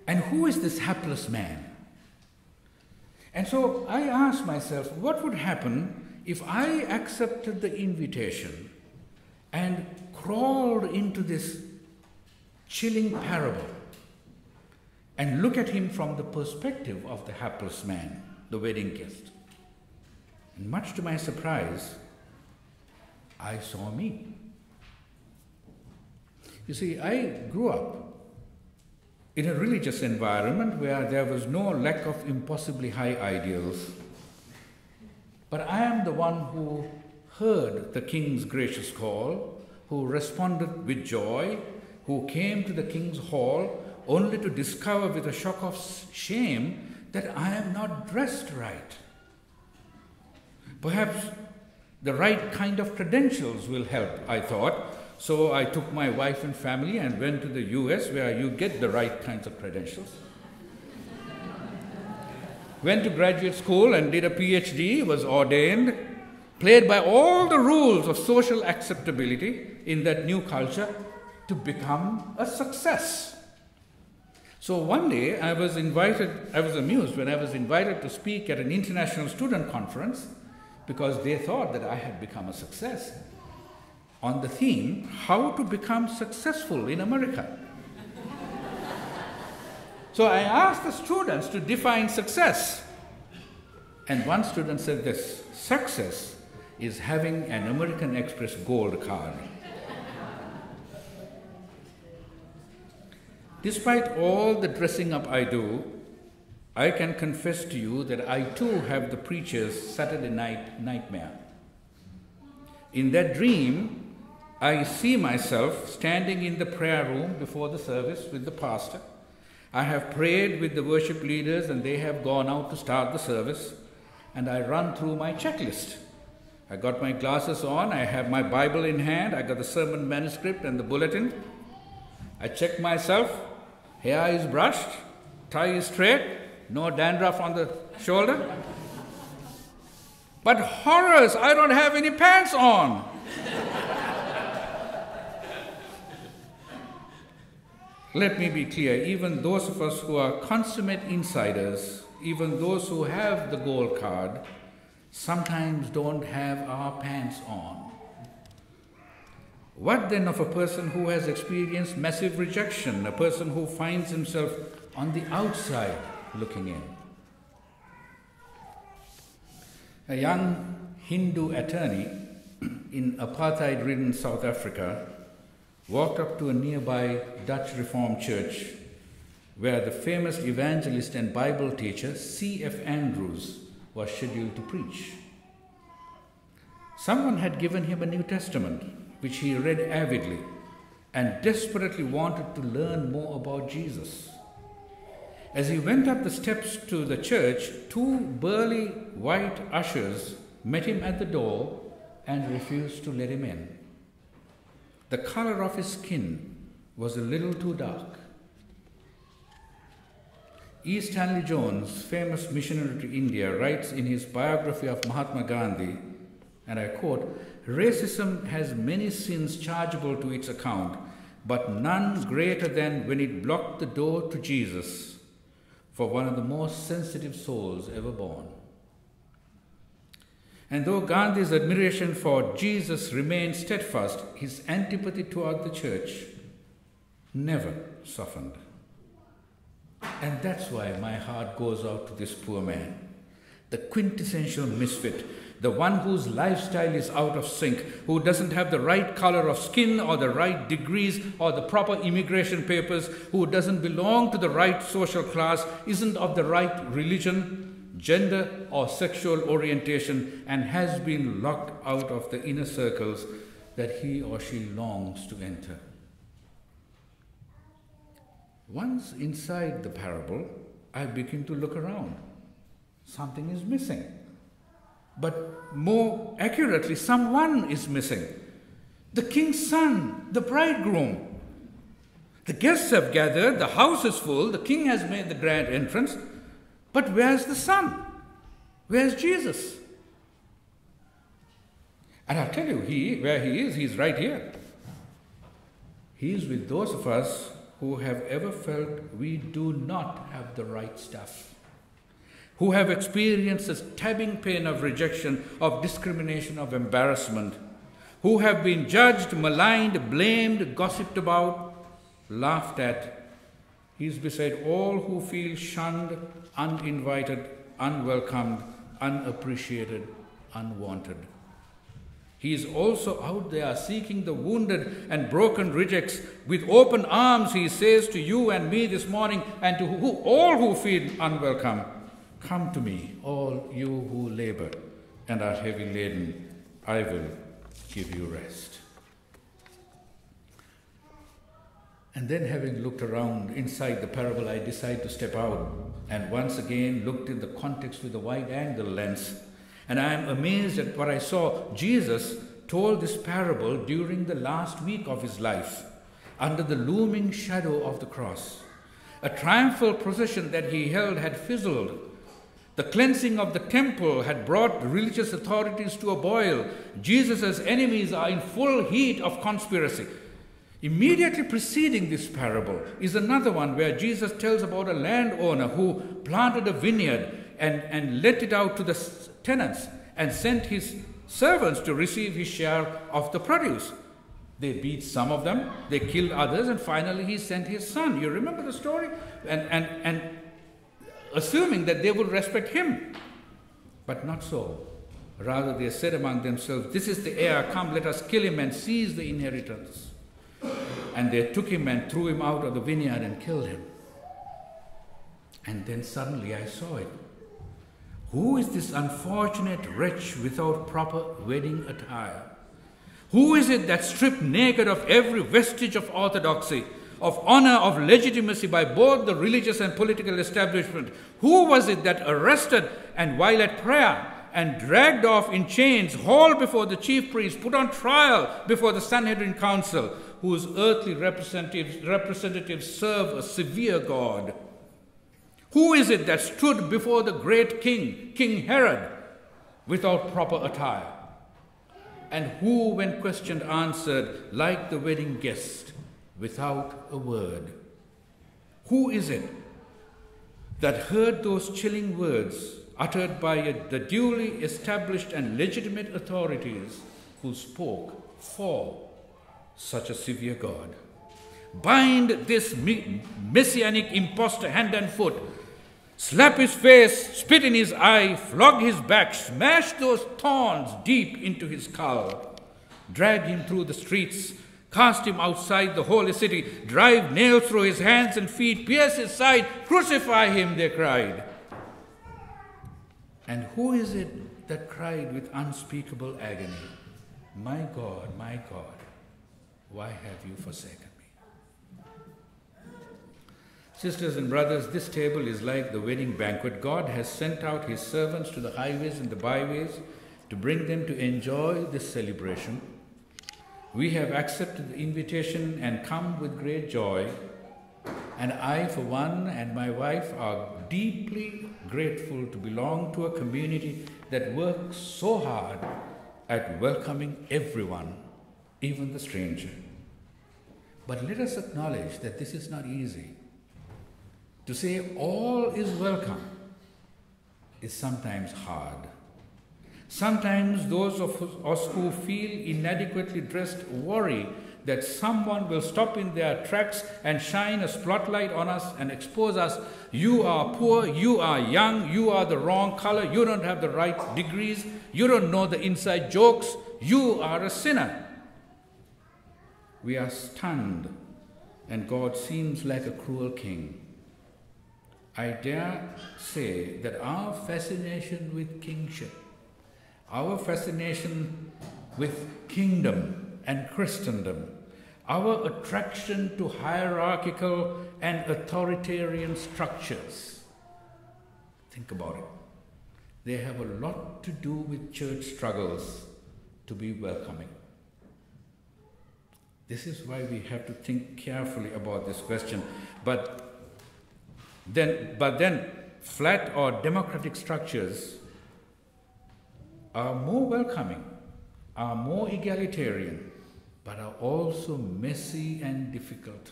And who is this hapless man? And so I asked myself, what would happen if I accepted the invitation and crawled into this chilling parable and look at him from the perspective of the hapless man, the wedding guest? And much to my surprise, I saw me. You see, I grew up in a religious environment where there was no lack of impossibly high ideals. But I am the one who heard the king's gracious call, who responded with joy, who came to the king's hall only to discover with a shock of shame that I am not dressed right. Perhaps the right kind of credentials will help, I thought. So I took my wife and family and went to the US, where you get the right kinds of credentials. Went to graduate school and did a PhD, was ordained, played by all the rules of social acceptability in that new culture to become a success. So one day I was amused when I was invited to speak at an international student conference, because they thought that I had become a success, on the theme, how to become successful in America. So I asked the students to define success. And one student said this: success is having an American Express gold card. Despite all the dressing up I do, I can confess to you that I too have the preacher's Saturday night nightmare. In that dream, I see myself standing in the prayer room before the service with the pastor. I have prayed with the worship leaders and they have gone out to start the service, and I run through my checklist. I got my glasses on, I have my Bible in hand, I got the sermon manuscript and the bulletin. I check myself, hair is brushed, tie is straight, no dandruff on the shoulder. But horrors, I don't have any pants on. Let me be clear, even those of us who are consummate insiders, even those who have the gold card, sometimes don't have our pants on. What then of a person who has experienced massive rejection, a person who finds himself on the outside looking in? A young Hindu attorney in apartheid-ridden South Africa walked up to a nearby Dutch Reformed church where the famous evangelist and Bible teacher C.F. Andrews was scheduled to preach. Someone had given him a New Testament, which he read avidly and desperately wanted to learn more about Jesus. As he went up the steps to the church, two burly white ushers met him at the door and refused to let him in. The color of his skin was a little too dark. E. Stanley Jones, famous missionary to India, writes in his biography of Mahatma Gandhi, and I quote, "Racism has many sins chargeable to its account, but none greater than when it blocked the door to Jesus for one of the most sensitive souls ever born." And though Gandhi's admiration for Jesus remained steadfast, his antipathy toward the church never softened. And that's why my heart goes out to this poor man, the quintessential misfit, the one whose lifestyle is out of sync, who doesn't have the right color of skin or the right degrees or the proper immigration papers, who doesn't belong to the right social class, isn't of the right religion, gender or sexual orientation, and has been locked out of the inner circles that he or she longs to enter. Once inside the parable, I begin to look around. Something is missing. But more accurately, someone is missing. The king's son, the bridegroom. The guests have gathered, the house is full, the king has made the grand entrance, but where's the son? Where's Jesus? And I'll tell you, where he is, he's right here. He is with those of us who have ever felt we do not have the right stuff, who have experienced the stabbing pain of rejection, of discrimination, of embarrassment, who have been judged, maligned, blamed, gossiped about, laughed at. He is beside all who feel shunned, uninvited, unwelcomed, unappreciated, unwanted. He is also out there seeking the wounded and broken rejects. With open arms, he says to you and me this morning, and to all who feel unwelcome, come to me, all you who labor and are heavy laden. I will give you rest. And then, having looked around inside the parable, I decide to step out and once again looked in the context with a wide-angle lens. And I am amazed at what I saw. Jesus told this parable during the last week of his life, under the looming shadow of the cross. A triumphal procession that he held had fizzled. The cleansing of the temple had brought religious authorities to a boil. Jesus' enemies are in full heat of conspiracy. Immediately preceding this parable is another one where Jesus tells about a landowner who planted a vineyard and let it out to the tenants and sent his servants to receive his share of the produce. They beat some of them, they killed others, and finally he sent his son. You remember the story? And assuming that they would respect him. But not so. Rather, they said among themselves, "This is the heir, come, let us kill him and seize the inheritance." And they took him and threw him out of the vineyard and killed him. And then suddenly I saw it. Who is this unfortunate wretch without proper wedding attire? Who is it that stripped naked of every vestige of orthodoxy, of honor, of legitimacy by both the religious and political establishment? Who was it that arrested and while at prayer and dragged off in chains, hauled before the chief priest, put on trial before the Sanhedrin council, whose earthly representatives serve a severe God? Who is it that stood before the great king, King Herod, without proper attire? And who, when questioned, answered like the wedding guest, without a word? Who is it that heard those chilling words uttered by the duly established and legitimate authorities who spoke for such a severe God? Bind this messianic impostor hand and foot, slap his face, spit in his eye, flog his back, smash those thorns deep into his skull, drag him through the streets, cast him outside the holy city, drive nails through his hands and feet, pierce his side, crucify him, they cried. And who is it that cried with unspeakable agony, my God, why have you forsaken me? Sisters and brothers, this table is like the wedding banquet. God has sent out his servants to the highways and the byways to bring them to enjoy this celebration. We have accepted the invitation and come with great joy. And I, for one, and my wife are deeply grateful to belong to a community that works so hard at welcoming everyone, even the stranger. But let us acknowledge that this is not easy. To say all is welcome is sometimes hard. Sometimes those of us who feel inadequately dressed worry that someone will stop in their tracks and shine a spotlight on us and expose us. You are poor, you are young, you are the wrong color, you don't have the right degrees, you don't know the inside jokes, you are a sinner. We are stunned, and God seems like a cruel king. I dare say that our fascination with kingship, our fascination with kingdom and Christendom, our attraction to hierarchical and authoritarian structures, think about it, they have a lot to do with church struggles to be welcoming. This is why we have to think carefully about this question. But then flat or democratic structures are more welcoming, are more egalitarian, but are also messy and difficult.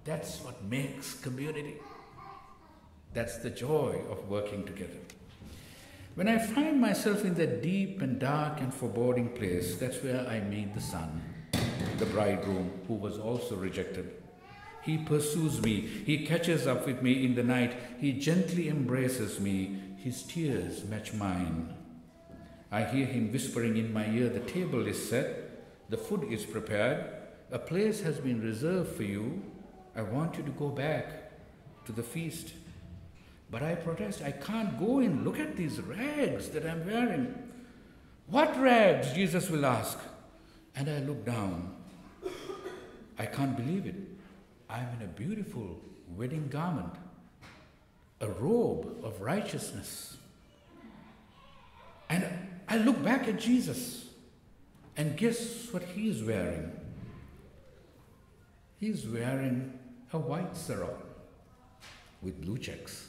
That's what makes community. That's the joy of working together. When I find myself in that deep and dark and foreboding place, that's where I meet the Son, the bridegroom who was also rejected. He pursues me. He catches up with me in the night. He gently embraces me. His tears match mine. I hear him whispering in my ear, the table is set, the food is prepared, a place has been reserved for you. I want you to go back to the feast. But I protest, I can't go in. Look at these rags that I'm wearing. What rags? Jesus will ask. And I look down. I can't believe it. I'm in a beautiful wedding garment, a robe of righteousness. And I look back at Jesus, and guess what he's wearing? He's wearing a white sarong with blue checks.